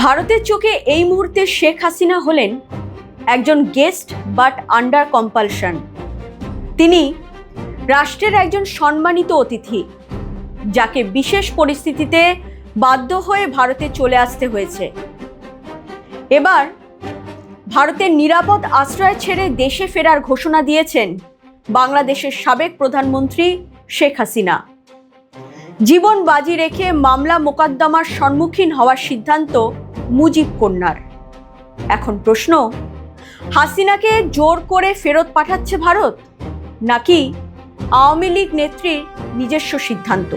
ভারতের চোখে এই মুহূর্তে শেখ হাসিনা হলেন একজন গেস্ট বাট আন্ডার কম্পালশন। তিনি রাষ্ট্রের একজন সম্মানিত অতিথি, যাকে বিশেষ পরিস্থিতিতে বাধ্য হয়ে ভারতে চলে আসতে হয়েছে। এবার ভারতের নিরাপদ আশ্রয় ছেড়ে দেশে ফেরার ঘোষণা দিয়েছেন বাংলাদেশের সাবেক প্রধানমন্ত্রী শেখ হাসিনা। জীবন বাজি রেখে মামলা মোকদ্দমার সম্মুখীন হওয়ার সিদ্ধান্ত মুজিব কন্যার। এখন প্রশ্ন, হাসিনাকে জোর করে ফেরত পাঠাচ্ছে ভারত, নাকি আওয়ামী লীগ নেত্রীর নিজস্ব সিদ্ধান্ত?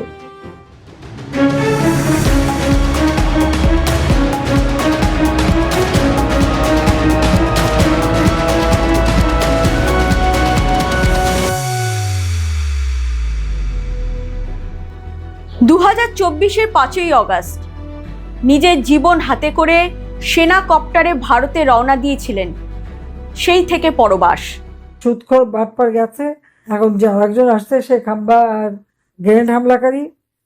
2024-এর 5ই অগস্ট নিজের জীবন হাতে করে সেনা কপ্টারে ভারতে রওনা দিয়েছিলেন। সেই থেকে পরবাস। সুদখোর বাটপার গেছে। এখন যে আরেকজন আসছে, সে খাম্বা আর গ্রেনেড হামলাকারী।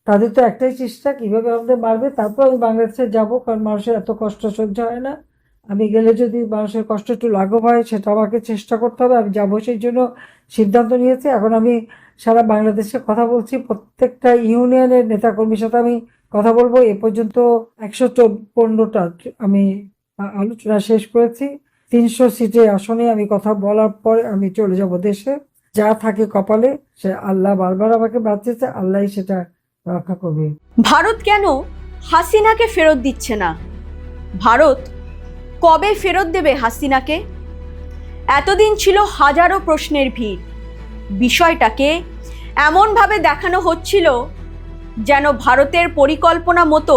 তাদের তো একটাই চেষ্টা, কিভাবে আমাদের মারবে। তারপর আমি বাংলাদেশে যাব, কারণ মানুষের এত কষ্ট সহ্য হয় না। আমি গেলে যদি মানুষের কষ্ট একটু লাঘব হয়, সেটা আমাকে চেষ্টা করতে হবে। আমি যাবো, সেই জন্য সিদ্ধান্ত নিয়েছি। এখন আমি সারা বাংলাদেশে কথা বলছি, প্রত্যেকটা ইউনিয়নের নেতাকর্মীর সাথে আমি কথা বলবো। এ পর্যন্ত 115টা আমি আলোচনা শেষ করেছি। 300 সিটে আসনে আমি কথা বলার পর আমি চলে যাব দেশে। যা থাকে কপালে, সে আল্লাহ বারবার আমাকে বাঁচিয়েছে, আল্লাহই সেটা রক্ষা করবে। ভারত কেন হাসিনাকে ফেরত দিচ্ছে না? ভারত কবে ফেরত দেবে হাসিনাকে? এতদিন ছিল হাজারো প্রশ্নের ভিড়। বিষয়টাকে এমনভাবে দেখানো হচ্ছিল যেন ভারতের পরিকল্পনা মতো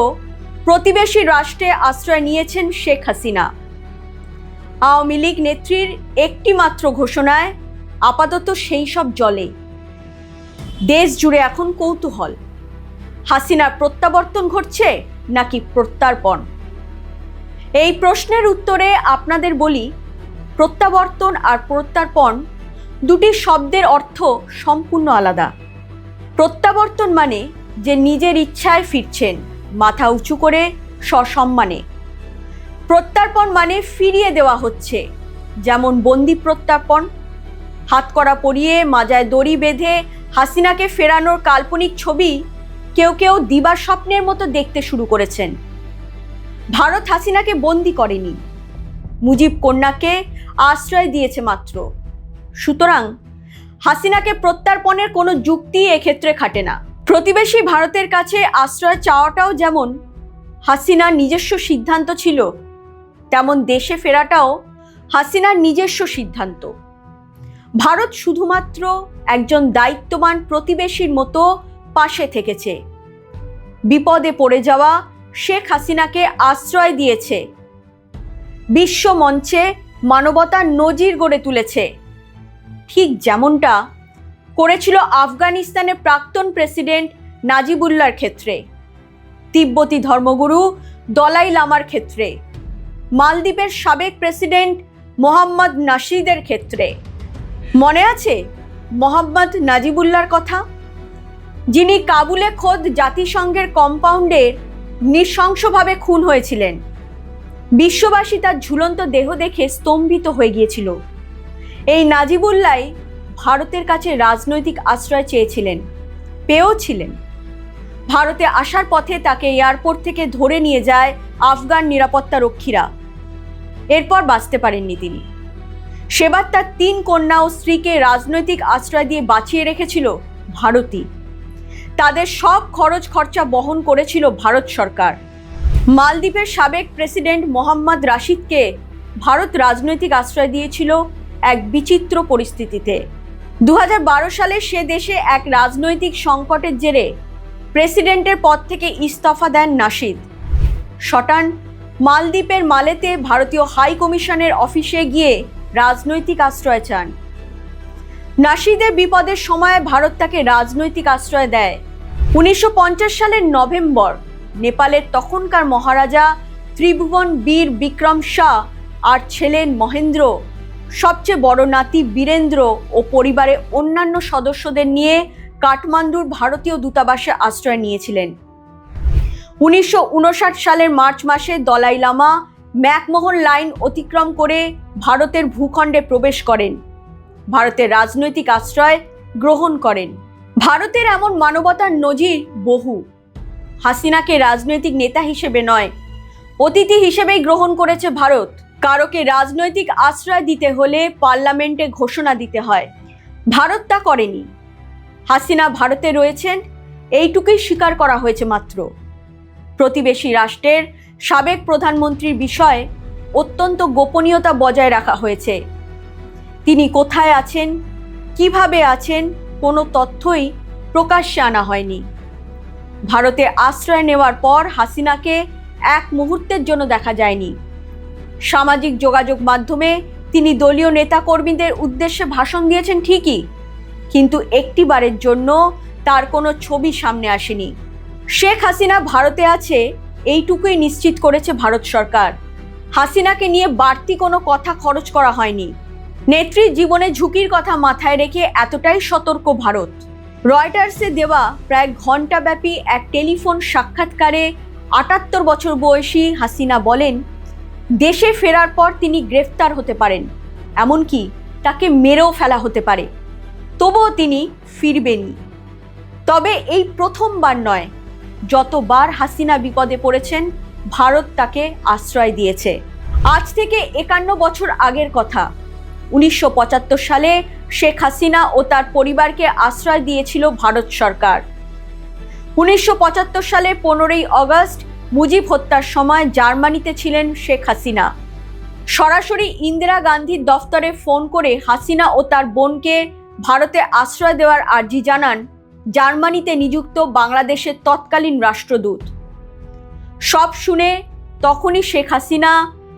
প্রতিবেশী রাষ্ট্রে আশ্রয় নিয়েছেন শেখ হাসিনা। আওয়ামী লীগ নেত্রীর একটি মাত্র ঘোষণায় আপাতত সেই সব জলে। দেশ জুড়ে এখন কৌতূহল, হাসিনার প্রত্যাবর্তন ঘটছে নাকি প্রত্যার্পণ? এই প্রশ্নের উত্তরে আপনাদের বলি, প্রত্যাবর্তন আর প্রত্যার্পণ দুটি শব্দের অর্থ সম্পূর্ণ আলাদা। প্রত্যাবর্তন মানে যে নিজের ইচ্ছায় ফিরছেন, মাথা উঁচু করে সসম্মানে। প্রত্যার্পণ মানে ফিরিয়ে দেওয়া হচ্ছে, যেমন বন্দি প্রত্যার্পণ। হাতকড়া পরিয়ে মাজায় দড়ি বেঁধে হাসিনাকে ফেরানোর কাল্পনিক ছবি কেউ কেউ দিবা স্বপ্নের মতো দেখতে শুরু করেছেন। ভারত হাসিনাকে বন্দি করেনি, মুজিব কন্যাকে আশ্রয় দিয়েছে মাত্র। সুতরাং হাসিনাকে প্রত্যার্পণের কোনো যুক্তি এক্ষেত্রে খাটে না। প্রতিবেশী ভারতের কাছে আশ্রয় চাওয়াটাও যেমন হাসিনার নিজস্ব সিদ্ধান্ত ছিল, তেমন দেশে ফেরাটাও হাসিনার নিজস্ব সিদ্ধান্ত। ভারত শুধুমাত্র একজন দায়িত্ববান প্রতিবেশীর মতো পাশে থেকেছে। বিপদে পড়ে যাওয়া শেখ হাসিনাকে আশ্রয় দিয়েছে, বিশ্ব মঞ্চে মানবতার নজির গড়ে তুলেছে, ঠিক যেমনটা করেছিল আফগানিস্তানের প্রাক্তন প্রেসিডেন্ট নাজিবুল্লাহর ক্ষেত্রে, তিব্বতী ধর্মগুরু দলাই লামার ক্ষেত্রে, মালদ্বীপের সাবেক প্রেসিডেন্ট মোহাম্মদ নাশিদের ক্ষেত্রে। মনে আছে মোহাম্মদ নাজিবুল্লাহর কথা, যিনি কাবুলে খোদ জাতিসংঘের কম্পাউন্ডের নৃশংসভাবে খুন হয়েছিলেন। বিশ্ববাসী তার ঝুলন্ত দেহ দেখে স্তম্ভিত হয়ে গিয়েছিল। এই নাজিবুল্লাহ ভারতের কাছে রাজনৈতিক আশ্রয় চেয়েছিলেন, পেয়েওছিলেন। ভারতে আসার পথে তাকে এয়ারপোর্ট থেকে ধরে নিয়ে যায় আফগান নিরাপত্তা রক্ষীরা। এরপর বাঁচতে পারেননি তিনি। সেবার তার 3 কন্যা ও স্ত্রীকে রাজনৈতিক আশ্রয় দিয়ে বাঁচিয়ে রেখেছিল ভারতই। তাদের সব খরচ খরচা বহন করেছিল ভারত সরকার। মালদ্বীপের সাবেক প্রেসিডেন্ট মোহাম্মদ রাশিদকে ভারত রাজনৈতিক আশ্রয় দিয়েছিল এক বিচিত্র পরিস্থিতিতে। 2012 সালে সে দেশে এক রাজনৈতিক সংকটের জেরে প্রেসিডেন্টের পদ থেকে ইস্তফা দেন নাশিদ। শটান মালদ্বীপের মালেতে ভারতীয় হাই কমিশনের অফিসে গিয়ে রাজনৈতিক আশ্রয় চান। নাশিদের বিপদের সময় ভারত তাকে রাজনৈতিক আশ্রয় দেয়। 1950 সালের নভেম্বর নেপালের তখনকার মহারাজা ত্রিভুবন বীর বিক্রম শাহ আর ছেলেন মহেন্দ্র, সবচেয়ে বড় নাতি বীরেন্দ্র ও পরিবারের অন্যান্য সদস্যদের নিয়ে কাঠমান্ডুর ভারতীয় দূতাবাসে আশ্রয় নিয়েছিলেন। 1959 সালের মার্চ মাসে দলাই লামা ম্যাকমোহন লাইন অতিক্রম করে ভারতের ভূখণ্ডে প্রবেশ করেন, ভারতের রাজনৈতিক আশ্রয় গ্রহণ করেন। ভারতের এমন মানবতার নজির বহু। হাসিনাকে রাজনৈতিক নেতা হিসেবে নয়, অতিথি হিসেবেই গ্রহণ করেছে ভারত। কারোকে রাজনৈতিক আশ্রয় দিতে হলে পার্লামেন্টে ঘোষণা দিতে হয়, ভারত তা করেনি। হাসিনা ভারতে রয়েছেন এইটুকুই স্বীকার করা হয়েছে মাত্র। প্রতিবেশী রাষ্ট্রের সাবেক প্রধানমন্ত্রীর বিষয়ে অত্যন্ত গোপনীয়তা বজায় রাখা হয়েছে। তিনি কোথায় আছেন, কিভাবে আছেন, কোনো তথ্যই প্রকাশ্যে আনা হয়নি। ভারতে আশ্রয় নেওয়ার পর হাসিনাকে এক মুহূর্তের জন্য দেখা যায়নি। সামাজিক যোগাযোগ মাধ্যমে তিনি দলীয় নেতাকর্মীদের উদ্দেশ্যে ভাষণ দিয়েছেন ঠিকই, কিন্তু একটিবারের জন্য তার কোনো ছবি সামনে আসেনি। শেখ হাসিনা ভারতে আছে এইটুকুই নিশ্চিত করেছে ভারত সরকার। হাসিনাকে নিয়ে বাড়তি কোনো কথা খরচ করা হয়নি। নেত্রীর জীবনে ঝুঁকির কথা মাথায় রেখে এতটাই সতর্ক ভারত। রয়টার্সে দেওয়া প্রায় ঘণ্টাব্যাপী এক টেলিফোন সাক্ষাৎকারে ৭৮ বছর বয়সী হাসিনা বলেন, দেশে ফেরার পর তিনি গ্রেফতার হতে পারেন, এমনকি তাকে মেরেও ফেলা হতে পারে, তবুও তিনি ফিরবেনই। তবে এই প্রথমবার নয়, যতবার হাসিনা বিপদে পড়েছেন ভারত তাকে আশ্রয় দিয়েছে। আজ থেকে ৫১ বছর আগের কথা। ১৯৭৫ সালে শেখ হাসিনা ও তার পরিবারকে আশ্রয় দিয়েছিল ভারত সরকার। ১৯৭৫ সালে ১৫ই আগস্ট মুজিব হত্যার সময় জার্মানিতে ছিলেন শেখ হাসিনা। সরাসরি ইন্দিরা গান্ধীর দফতরে ফোন করে হাসিনা ও তার বোনকে ভারতে আশ্রয় দেওয়ার আর্জি জানান জার্মানিতে নিযুক্ত বাংলাদেশের তৎকালীন রাষ্ট্রদূত। সব শুনে তখনই শেখ হাসিনা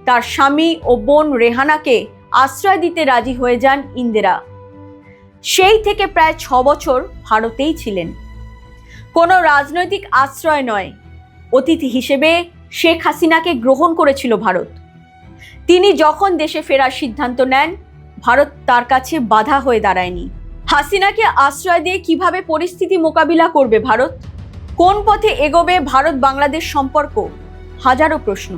তার স্বামী ও বোন রেহানাকে আশ্রয় দিতে রাজি হয়ে যান ইন্দিরা। সেই থেকে প্রায় ৬ বছর ভারতেই ছিলেন। কোনো রাজনৈতিক আশ্রয় নয়, অতিথি হিসেবে শেখ হাসিনাকে গ্রহণ করেছিল ভারত। তিনি যখন দেশে ফেরার সিদ্ধান্ত নেন, ভারত তার কাছে বাধা হয়ে দাঁড়ায়নি। হাসিনাকে আশ্রয় দিয়ে কিভাবে পরিস্থিতি মোকাবিলা করবে ভারত? কোন পথে এগোবে ভারত বাংলাদেশ সম্পর্ক? হাজারো প্রশ্ন।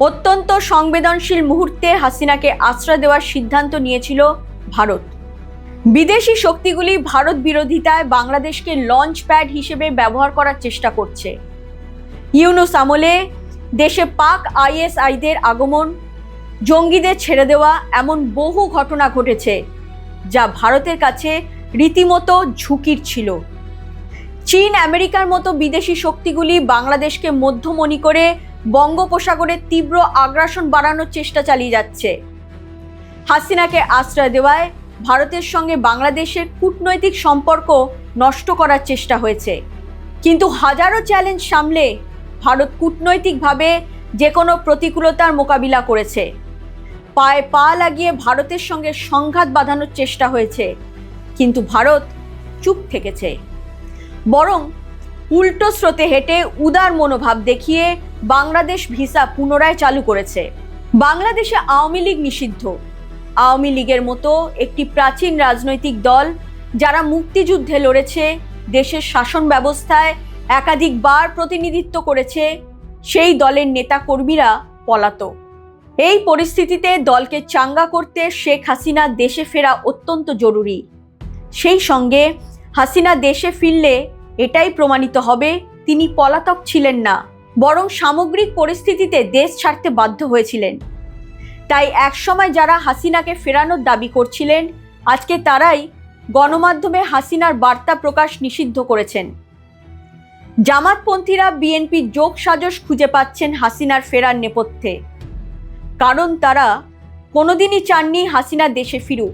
অত্যন্ত সংবেদনশীল মুহূর্তে হাসিনাকে আশ্রয় দেওয়ার সিদ্ধান্ত নিয়েছিল ভারত। বিদেশি শক্তিগুলি ভারত বিরোধিতায় বাংলাদেশকে লঞ্চ প্যাড হিসেবে ব্যবহার করার চেষ্টা করছে। ইউনূস আমলে দেশে পাক আইএসআইদের আগমন, জঙ্গিদের ছেড়ে দেওয়া, এমন বহু ঘটনা ঘটেছে যা ভারতের কাছে রীতিমতো ঝুঁকির ছিল। চীন, আমেরিকার মতো বিদেশি শক্তিগুলি বাংলাদেশকে মধ্যমণি করে বঙ্গোপসাগরের তীব্র আগ্রাসন বাড়ানোর চেষ্টা চালিয়ে যাচ্ছে। হাসিনাকে আশ্রয় দেওয়ায় ভারতের সঙ্গে বাংলাদেশের কূটনৈতিক সম্পর্ক নষ্ট করার চেষ্টা হয়েছে, কিন্তু হাজারো চ্যালেঞ্জ সামলে ভারত কূটনৈতিকভাবে যে কোনো প্রতিকূলতার মোকাবিলা করেছে। পায়ে পা লাগিয়ে ভারতের সঙ্গে সংঘাত বাঁধানোর চেষ্টা হয়েছে, কিন্তু ভারত চুপ থেকেছে। বরং উল্টো স্রোতে হেঁটে উদার মনোভাব দেখিয়ে বাংলাদেশ ভিসা পুনরায় চালু করেছে। বাংলাদেশে আওয়ামী লীগ নিষিদ্ধ। আওয়ামী লীগের মতো একটি প্রাচীন রাজনৈতিক দল যারা মুক্তিযুদ্ধে লড়েছে, দেশের শাসন ব্যবস্থায় একাধিকবার প্রতিনিধিত্ব করেছে, সেই দলের নেতাকর্মীরা পলাতক। এই পরিস্থিতিতে দলকে চাঙ্গা করতে শেখ হাসিনা দেশে ফেরা অত্যন্ত জরুরি। সেই সঙ্গে হাসিনা দেশে ফিরলে এটাই প্রমাণিত হবে তিনি পলাতক ছিলেন না, বরং সামগ্রিক পরিস্থিতিতে দেশ ছাড়তে বাধ্য হয়েছিলেন। তাই একসময় যারা হাসিনাকে ফেরানোর দাবি করছিলেন, আজকে তারাই গণমাধ্যমে হাসিনার বার্তা প্রকাশ নিষিদ্ধ করেছেন। জামাতপন্থীরা বিএনপির যোগ সাজশ খুঁজে পাচ্ছেন হাসিনার ফেরার নেপথ্যে, কারণ তারা কোনোদিনই চাননি হাসিনা দেশে ফিরুক।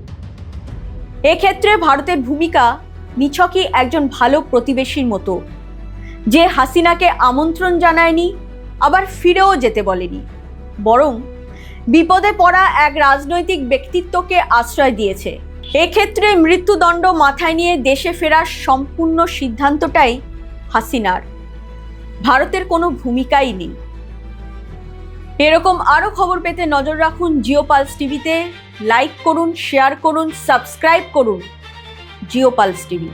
এক্ষেত্রে ভারতের ভূমিকা নিছকই একজন ভালো প্রতিবেশীর মতো, যে হাসিনাকে আমন্ত্রণ জানায়নি, আবার ফিরেও যেতে বলেনি, বরং বিপদে পড়া এক রাজনৈতিক ব্যক্তিত্বকে আশ্রয় দিয়েছে। এক্ষেত্রে মৃত্যুদণ্ড মাথায় নিয়ে দেশে ফেরার সম্পূর্ণ সিদ্ধান্তটাই হাসিনার, ভারতের কোনো ভূমিকাই নেই। এরকম আরও খবর পেতে নজর রাখুন জিও পালস টিভিতে। লাইক করুন, শেয়ার করুন, সাবস্ক্রাইব করুন জিও পালস টিভি।